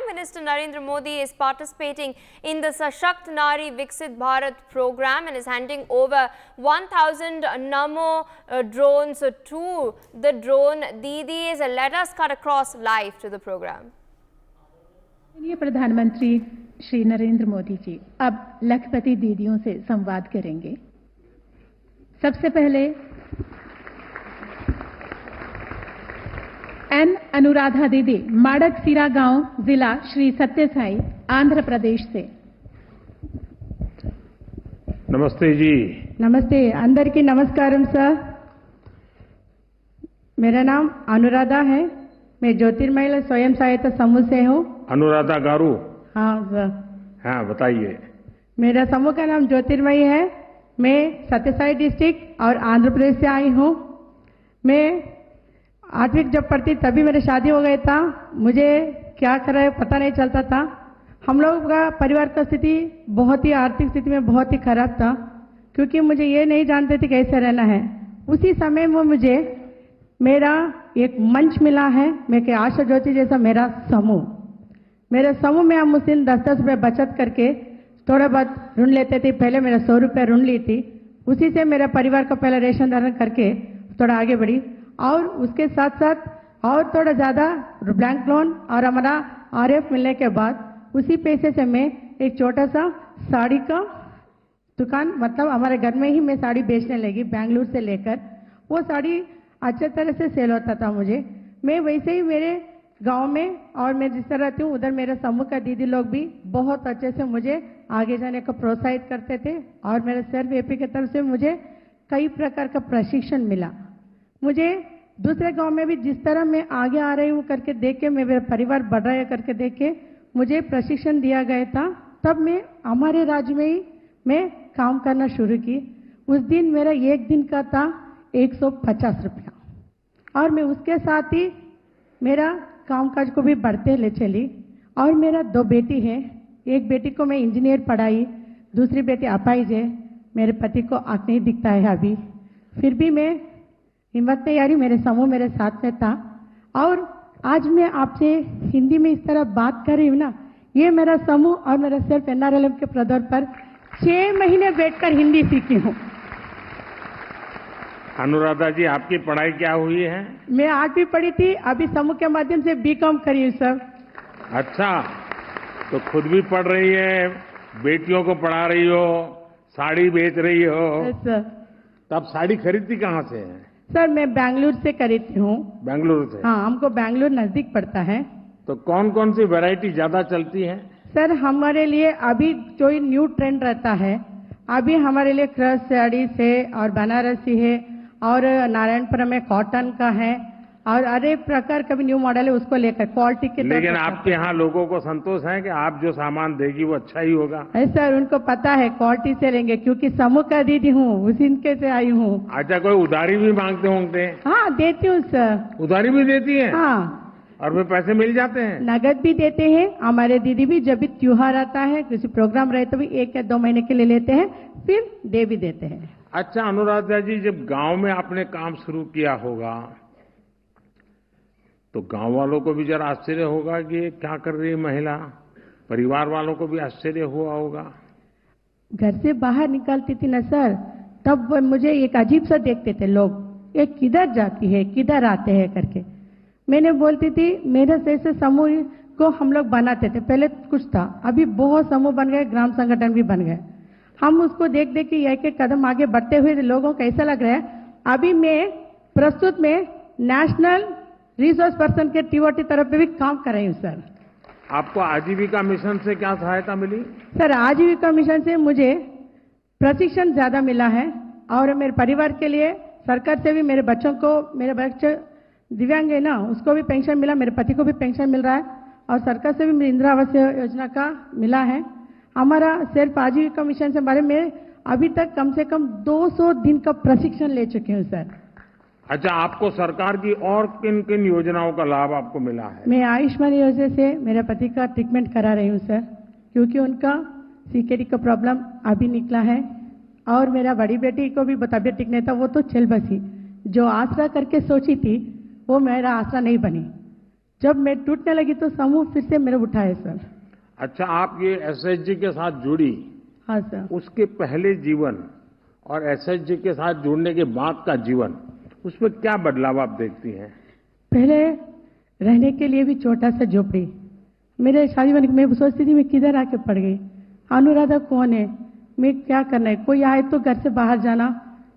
Minister Narendra Modi is participating in the Sashakt Nari Viksit Bharat program and is handing over 1000 Namo drones to the drone Didis. Let us cut across live to the program. प्रधानमंत्री श्री नरेंद्र मोदी जी अब लखपति दीदियों से संवाद करेंगे। सबसे पहले N Anuradha दीदी, माडकसिरा गांव, जिला श्री सत्य साई, आंध्र प्रदेश से। नमस्ते जी। नमस्ते, अंदर की नमस्कारम सर। मेरा नाम अनुराधा है, मैं ज्योतिर्मय स्वयं सहायता समूह से हूँ। अनुराधा गारू? हाँ सर। हाँ, बताइए। मेरा समूह का नाम ज्योतिर्मयी है। मैं सत्यसाई डिस्ट्रिक्ट और आंध्र प्रदेश से आई हूँ। मैं 8वीं जब पढ़ती तभी मेरी शादी हो गया था। मुझे क्या करे पता नहीं चलता था। हम लोग का परिवार का स्थिति बहुत ही आर्थिक स्थिति में बहुत ही खराब था, क्योंकि मुझे ये नहीं जानते थे कैसे रहना है। उसी समय में मुझे मेरा एक मंच मिला है, मैं के आशा ज्योति जैसा मेरा समूह। मेरे समूह में हम उस दिन 10-10 रुपये बचत करके थोड़ा बहुत ऋण लेते थे। पहले मेरा 100 रुपये ऋण ली थी, उसी से मेरा परिवार का पहले रेशन धारण करके थोड़ा आगे बढ़ी। और उसके साथ साथ और थोड़ा ज़्यादा बैंक लोन और हमारा RF मिलने के बाद उसी पैसे से मैं एक छोटा सा साड़ी का दुकान, मतलब हमारे घर में ही मैं साड़ी बेचने लगी। बेंगलुरु से लेकर वो साड़ी अच्छे तरह से सेल होता था मुझे। मैं वैसे ही मेरे गांव में और मैं जिस तरह रहती हूँ उधर मेरे समूह का दीदी लोग भी बहुत अच्छे से मुझे आगे जाने को प्रोत्साहित करते थे। और मेरे सर AP की तरफ से मुझे कई प्रकार का प्रशिक्षण मिला। मुझे दूसरे गांव में भी जिस तरह मैं आगे आ रही हूँ करके देख के, मेरा परिवार बढ़ रहा है करके देख के मुझे प्रशिक्षण दिया गया था। तब मैं हमारे राज्य में ही मैं काम करना शुरू की। उस दिन मेरा एक दिन का था 150 रुपया, और मैं उसके साथ ही मेरा कामकाज को भी बढ़ते ले चली। और मेरा 2 बेटी है। एक बेटी को मैं इंजीनियर पढ़ाई, दूसरी बेटी अपाहिज है। मेरे पति को आँख नहीं दिखता है अभी, फिर भी मैं हिम्मत नहीं हारी, मेरे समूह मेरे साथ में था। और आज मैं आपसे हिंदी में इस तरह बात कर रही हूँ ना, ये मेरा समूह और मेरा सिर्फ NRLM के प्रदर्शन पर 6 महीने बैठकर हिंदी सीखी हूँ। अनुराधा जी, आपकी पढ़ाई क्या हुई है? मैं 8वीं पढ़ी थी, अभी समूह के माध्यम से BCom करी हूँ सर। अच्छा, तो खुद भी पढ़ रही है, बेटियों को पढ़ा रही हो, साड़ी बेच रही हो। सर, तब साड़ी खरीदती कहाँ से है? सर मैं बेंगलुरु से खरीदती हूँ। बेंगलुरु से? हाँ, हमको बेंगलुरु नजदीक पड़ता है। तो कौन कौन सी वैरायटी ज्यादा चलती है? सर हमारे लिए अभी जो न्यू ट्रेंड रहता है, अभी हमारे लिए क्रश साड़ी से और बनारसी है, और नारायणपुरम में कॉटन का है, और अरे प्रकार का भी न्यू मॉडल है, उसको लेकर क्वालिटी के। लेकिन आपके यहाँ लोगों को संतोष है कि आप जो सामान देगी वो अच्छा ही होगा? है सर, उनको पता है क्वालिटी से लेंगे, क्योंकि समूह का दीदी हूँ, उसी इनके से आई हूँ। अच्छा, कोई उधारी भी मांगते होंगे? हाँ देती हूँ सर। उधारी भी देती है? हाँ। और वे पैसे मिल जाते हैं? नगद भी देते हैं। हमारे दीदी भी जब भी त्योहार आता है, किसी प्रोग्राम रहे तो भी 1 या 2 महीने के लिए लेते हैं, फिर दे भी देते हैं। अच्छा अनुराधा जी, जब गांव में आपने काम शुरू किया होगा तो गांव वालों को भी जरा आश्चर्य होगा कि ये क्या कर रही है महिला, परिवार वालों को भी आश्चर्य हुआ होगा। घर से बाहर निकलती थी ना सर, तब वो मुझे एक अजीब सा देखते थे लोग, ये किधर जाती है, किधर आते हैं करके। मैंने बोलती थी मेरे जैसे समूह को हम लोग बनाते थे। पहले कुछ था, अभी बहुत समूह बन गए, ग्राम संगठन भी बन गए। हम उसको देख देख के एक कदम आगे बढ़ते हुए लोगों को ऐसा लग रहा है। अभी मैं प्रस्तुत में नेशनल रिसोर्स पर्सन के TOT तरफ पे भी काम कर रही हूँ सर। आपको आजीविका मिशन से क्या सहायता मिली? सर आजीविका मिशन से मुझे प्रशिक्षण ज्यादा मिला है, और मेरे परिवार के लिए सरकार से भी मेरे बच्चों को, मेरे बच्चे दिव्यांग है ना, उसको भी पेंशन मिला, मेरे पति को भी पेंशन मिल रहा है, और सरकार से भी मेरी इंदिरा आवास योजना का मिला है। हमारा सिर्फ आजीविका मिशन से बारे में अभी तक कम से कम 200 दिन का प्रशिक्षण ले चुके हूँ सर। अच्छा, आपको सरकार की और किन किन योजनाओं का लाभ आपको मिला है? मैं आयुष्मान योजना से मेरे पति का ट्रीटमेंट करा रही हूँ सर, क्योंकि उनका CKD का प्रॉब्लम अभी निकला है। और मेरा बड़ी बेटी को भी तबियत ठीक नहीं था, वो तो चल बसी। जो आसरा करके सोची थी वो मेरा आसरा नहीं बनी। जब मैं टूटने लगी तो समूह फिर से मेरे उठाए सर। अच्छा, आप ये एसएचजी के साथ जुड़ी, हाँ सर। उसके पहले जीवन और एसएचजी के साथ जुड़ने के बाद का जीवन, उसमें क्या बदलाव आप देखती हैं? पहले रहने के लिए भी छोटा सा झोपड़ी, मेरे शादी होने मैं सोचती थी मैं किधर आके पड़ गई, अनुराधा कौन है, मैं क्या करना है, कोई आए तो घर से बाहर जाना,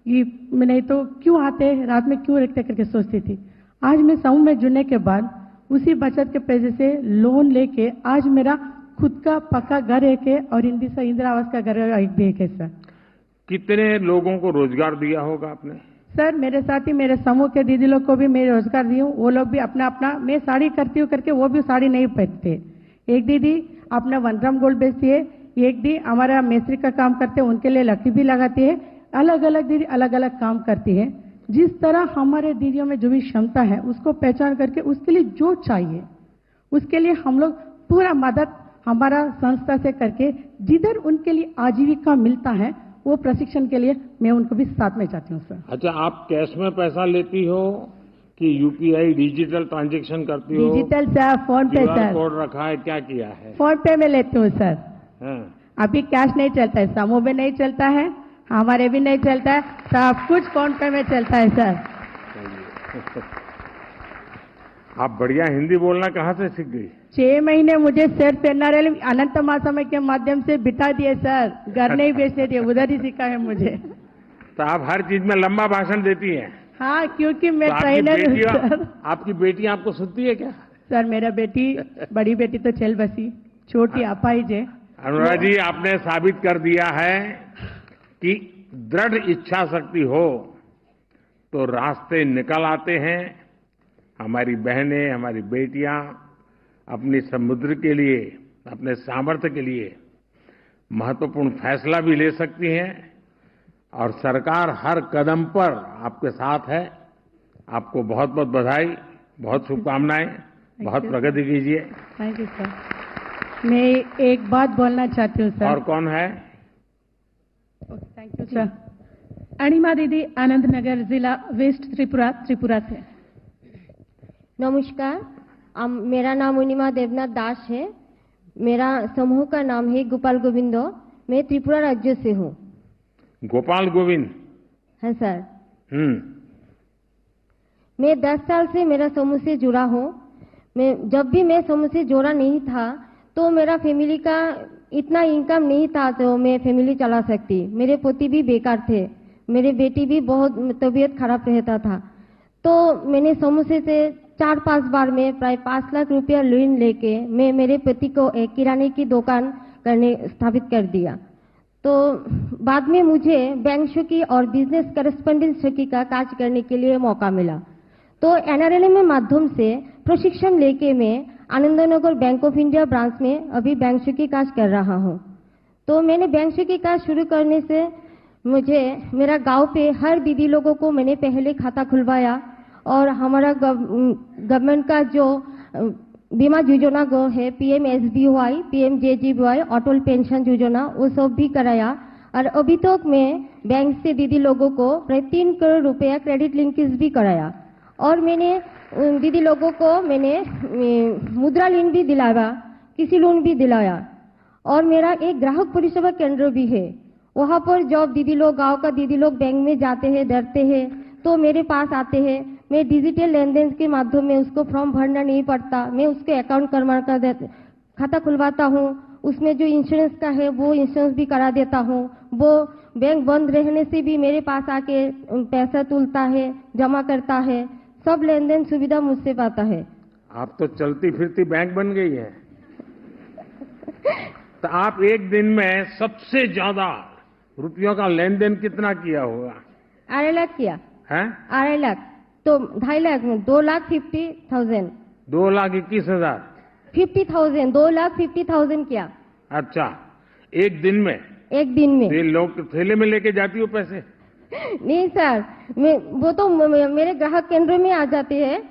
ये मैं नहीं तो क्यों आते रात में क्यों रखते करके सोचती थी। आज मैं समूह में जुड़ने के बाद उसी बचत के पैसे से लोन लेके आज मेरा खुद का पक्का घर एक है और इंदिरा आवास का घर एक भी एक है सर। कितने लोगों को रोजगार दिया होगा आपने? सर मेरे साथ ही मेरे समूह के दीदी लोग को भी मैं रोजगार दी हूँ, वो लोग भी अपना अपना, मैं साड़ी करती हूँ करके वो भी साड़ी नहीं पहनते। एक दीदी अपना 1 ग्राम गोल्ड बेचती है, एक दी हमारा मिस्त्री का काम करते हैं, उनके लिए लकड़ी भी लगाती है। अलग अलग दीदी अलग अलग काम करती है। जिस तरह हमारे दीदियों में जो भी क्षमता है उसको पहचान करके उसके लिए जो चाहिए उसके लिए हम लोग पूरा मदद हमारा संस्था से करके जिधर उनके लिए आजीविका मिलता है वो प्रशिक्षण के लिए मैं उनको भी साथ में चाहती हूँ सर। अच्छा, आप कैश में पैसा लेती हो कि यूपीआई डिजिटल ट्रांजैक्शन करती हो? डिजिटल सर, फोन पे सर। कोड रखा है, क्या किया है? फोन पे में लेती हूँ सर। हाँ। अभी कैश नहीं चलता है, समूह में नहीं चलता है, हमारे भी नहीं चलता है, सब कुछ फोन पे में चलता है सर। आप बढ़िया हिंदी बोलना कहाँ से सीख गई? 6 महीने मुझे सिर्फ एनआरएल अनंत महासमय के माध्यम से बिठा दिए सर, घर नहीं बेचने दिए, उधर ही सीखा है मुझे। तो आप हर चीज में लंबा भाषण देती हैं? हाँ, क्योंकि मैं तो ट्रेनर हूँ सर। आपकी बेटी आपको सुनती है क्या? सर मेरा बेटी, बड़ी बेटी तो चल बसी, छोटी अपाई जे। अनुराधा जी, आपने साबित कर दिया है कि दृढ़ इच्छा शक्ति हो तो रास्ते निकल आते हैं। हमारी बहनें, हमारी बेटियां अपनी समुद्र के लिए, अपने सामर्थ्य के लिए महत्वपूर्ण फैसला भी ले सकती हैं और सरकार हर कदम पर आपके साथ है। आपको बहुत बहुत बधाई, बहुत शुभकामनाएं, बहुत प्रगति कीजिए। Thank you sir. मैं एक बात बोलना चाहती हूँ सर। और कौन है? Thank you sir. अनिमा दीदी, आनंद नगर जिला वेस्ट त्रिपुरा, त्रिपुरा से। नमस्कार, मेरा नाम अनिमा देवनाथ दास है। मेरा समूह का नाम है गोपाल गोविंदो। मैं त्रिपुरा राज्य से हूँ। गोपाल गोविंद? हाँ सर। मैं 10 साल से मेरा समूह से जुड़ा हूँ। जब भी मैं समूह से जुड़ा नहीं था तो मेरा फैमिली का इतना इनकम नहीं था तो मैं फैमिली चला सकती। मेरे पति भी बेकार थे, मेरे बेटी भी बहुत तबीयत खराब रहता था। तो मैंने समूह से 4-5 बार में प्राय 5 लाख रुपया लोन लेके मैं मेरे पति को एक किराने की दुकान स्थापित कर दिया। तो बाद में मुझे बैंक शाखी और बिजनेस करेस्पॉन्डेंट शाखी का कार्य करने के लिए मौका मिला। तो एनआरएलएम के माध्यम से प्रशिक्षण लेके मैं Anandnagar bank of India branch में अभी बैंक शाखी कार्य कर रहा हूँ। तो मैंने बैंक शाखी कार्य शुरू करने से मुझे मेरा गांव पे हर दीदी लोगों को मैंने पहले खाता खुलवाया और हमारा गवर्नमेंट का जो बीमा योजना गो है PMSBY, PMJJBY, अटल पेंशन योजना, वो सब भी कराया। और अभी तक मैं बैंक से दीदी लोगों को प्राय 3 करोड़ रुपया क्रेडिट लिंकेज भी कराया। और मैंने दीदी लोगों को मैंने मुद्रा लोन भी दिलाया, कृषि लोन भी दिलाया। और मेरा एक ग्राहक परिसेवा केंद्र भी है। वहाँ पर जब दीदी लोग, गांव का दीदी लोग बैंक में जाते हैं, डरते हैं, तो मेरे पास आते हैं। मैं डिजिटल लेन देन के माध्यम में उसको फॉर्म भरना नहीं पड़ता, मैं उसके अकाउंट करवा कर खाता खुलवाता हूँ। उसमें जो इंश्योरेंस का है वो इंश्योरेंस भी करा देता हूँ। वो बैंक बंद रहने से भी मेरे पास आके पैसा तुलता है, जमा करता है, सब लेन देन सुविधा मुझसे पाता है। आप तो चलती फिरती बैंक बन गई है। तो आप एक दिन में सबसे ज्यादा रुपयों का लेन देन कितना किया होगा? 2.5 लाख किया है। 2.5 लाख तो 2.5 लाख में 2,50,000। 2,21,000? 50,000, 2,50,000 किया। अच्छा, एक दिन में? एक दिन में। ये लोग थैले में लेके जाती हो पैसे? नहीं सर, वो तो मेरे ग्राहक केंद्र में आ जाते हैं।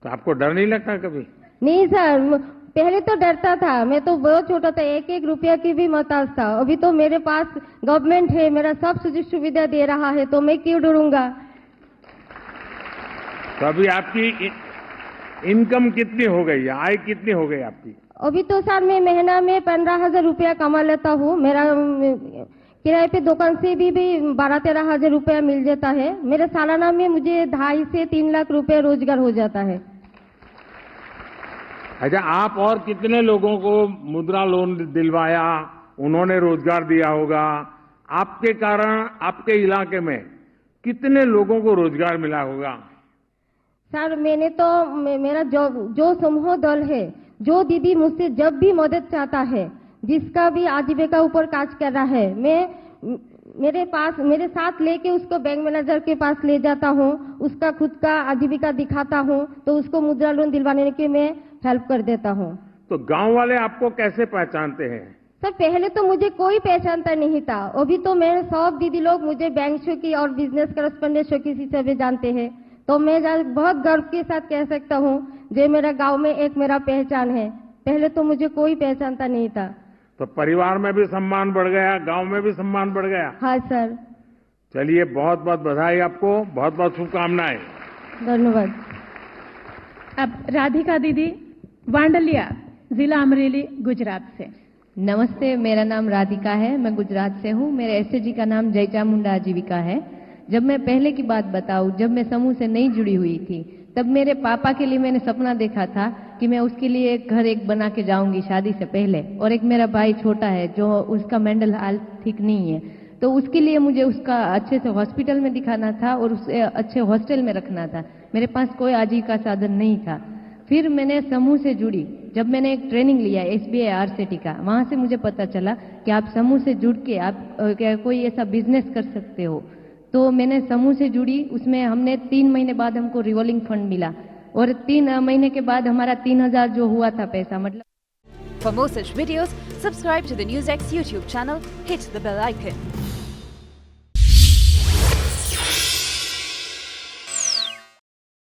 तो आपको डर नहीं लगता कभी? नहीं सर, पहले तो डरता था, मैं तो बहुत छोटा था, 1-1 रुपया की भी मोहताज था। अभी तो मेरे पास गवर्नमेंट है, मेरा सब सुविधा सुविधा दे रहा है, तो मैं क्यों डरूंगा। तो अभी इनकम कितनी हो गई, आय कितनी हो गई आपकी? अभी तो सर मैं महीना में 15,000 रुपया कमा लेता हूँ। मेरा किराए पे दुकान से भी 12-13 हजार रुपया मिल जाता है। मेरे सालाना में मुझे 2.5 से 3 लाख रुपया रोजगार हो जाता है। अच्छा, आप और कितने लोगों को मुद्रा लोन दिलवाया, उन्होंने रोजगार दिया होगा? आपके कारण आपके इलाके में कितने लोगों को रोजगार मिला होगा? सर मैंने तो मेरा जो समूह दल है, जो दीदी मुझसे जब भी मदद चाहता है, जिसका भी आजीविका ऊपर काज कर रहा है, मैं मेरे साथ लेके उसको बैंक मैनेजर के पास ले जाता हूँ, उसका खुद का आजीविका दिखाता हूँ, तो उसको मुद्रा लोन दिलवाने के मैं हेल्प कर देता हूँ। तो गांव वाले आपको कैसे पहचानते हैं? सर पहले तो मुझे कोई पहचानता नहीं था। अभी तो मेरे सब दीदी लोग मुझे बैंक शौकी और बिजनेस करस्पॉन्डेंट शौकी से जानते हैं। तो मैं बहुत गर्व के साथ कह सकता हूँ, जो मेरा गांव में एक मेरा पहचान है। पहले तो मुझे कोई पहचानता नहीं था। तो परिवार में भी सम्मान बढ़ गया, गांव में भी सम्मान बढ़ गया। हाँ सर। चलिए, बहुत बहुत बधाई आपको, बहुत बहुत शुभकामनाएं। धन्यवाद। अब राधिका दीदी वांडलिया, जिला अमरेली, गुजरात से। नमस्ते, मेरा नाम राधिका है, मैं गुजरात से हूँ। मेरे एसएचजी का नाम जय चामुंडा आजीविका है। जब मैं पहले की बात बताऊं, जब मैं समूह से नहीं जुड़ी हुई थी, तब मेरे पापा के लिए मैंने सपना देखा था कि मैं उसके लिए एक घर बना के जाऊंगी शादी से पहले। और एक मेरा भाई छोटा है जो उसका मेंटल हेल्थ ठीक नहीं है, तो उसके लिए मुझे उसका अच्छे से हॉस्पिटल में दिखाना था और उसे अच्छे हॉस्टल में रखना था। मेरे पास कोई आजीविका साधन नहीं था। फिर मैंने समूह से जुड़ी। जब मैंने एक ट्रेनिंग लिया SBI RCT का, वहां से मुझे पता चला कि आप समूह से जुड़ के आप कोई ऐसा बिजनेस कर सकते हो। तो मैंने समूह से जुड़ी। उसमें हमने 3 महीने बाद हमको रिवॉल्विंग फंड मिला और 3 महीने के बाद हमारा 3,000 जो हुआ था पैसा, मतलब। For more such videos, subscribe to the NewsX YouTube channel, hit the bell icon.